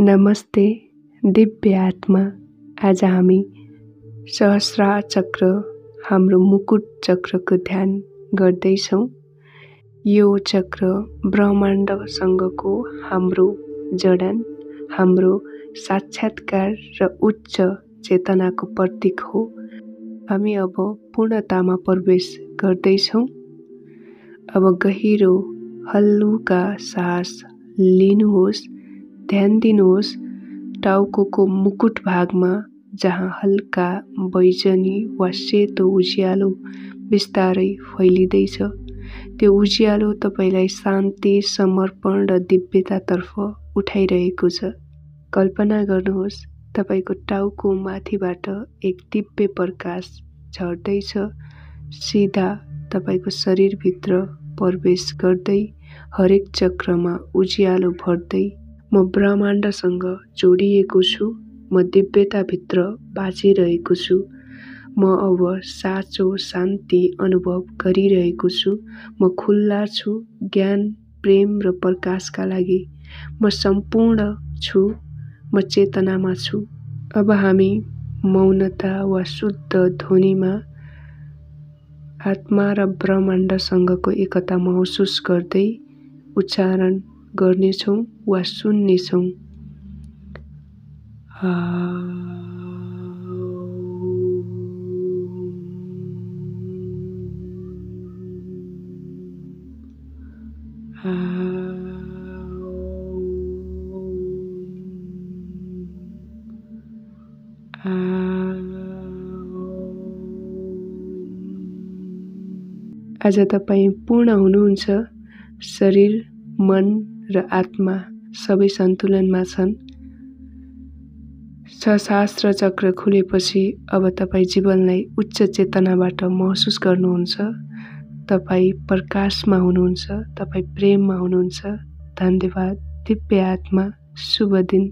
नमस्ते दिव्य आत्मा। आज हामी सहस्रार चक्र हाम्रो मुकुट चक्रको ध्यान गर्दैछौँ। यो चक्र ब्रह्माण्डसँगको हाम्रो जडान, हाम्रो साक्षात्कार र उच्च चेतनाको प्रतीक हो। हामी अब पूर्णतामा प्रवेश गर्दैछौँ। अब गहिरो हल्लुका सास लिनुहोस्। ध्यान दिनुहोस् टाउकोको मुकुट भागमा, जहाँ हल्का बैजनी वा सेतो उज्यालो बिस्तारै फैलिँदैछ। त्यो उज्यालो तपाईलाई शान्ति, समर्पण र दिव्यतातर्फ उठाइरहेको छ। कल्पना गर्नुहोस् तपाईको टाउको माथिबाट एक दिव्य प्रकाश झर्दैछ, सिधा तपाईको शरीरभित्र प्रवेश गर्दै हरेक चक्रमा उज्यालो भर्दै। म ब्रह्माण्डसँग जोडिएको छु। म दिव्यताभित्र बाँचिरहेको छु। म अब साँचो शान्ति अनुभव गरिरहेको छु। म खुल्ला छु ज्ञान, प्रेम र प्रकाशका लागि। म सम्पूर्ण छु। म चेतनामा छु। अब हामी मौनता वा शुद्ध ध्वनिमा आत्मा र ब्रह्माण्डसँगको एकता महसुस गर्दै उच्चारण गर्नेछौँ वा सुन्नेछौँ। आज तपाईँ पूर्ण हुनुहुन्छ। शरीर, मन र आत्मा सबै सन्तुलनमा छन्। सहस्रार चक्र खुलेपछि अब तपाईँ जीवनलाई उच्च चेतनाबाट महसुस गर्नुहुन्छ। तपाईँ प्रकाशमा हुनुहुन्छ। तपाईँ प्रेममा हुनुहुन्छ। धन्यवाद दिव्य आत्मा। शुभ दिन।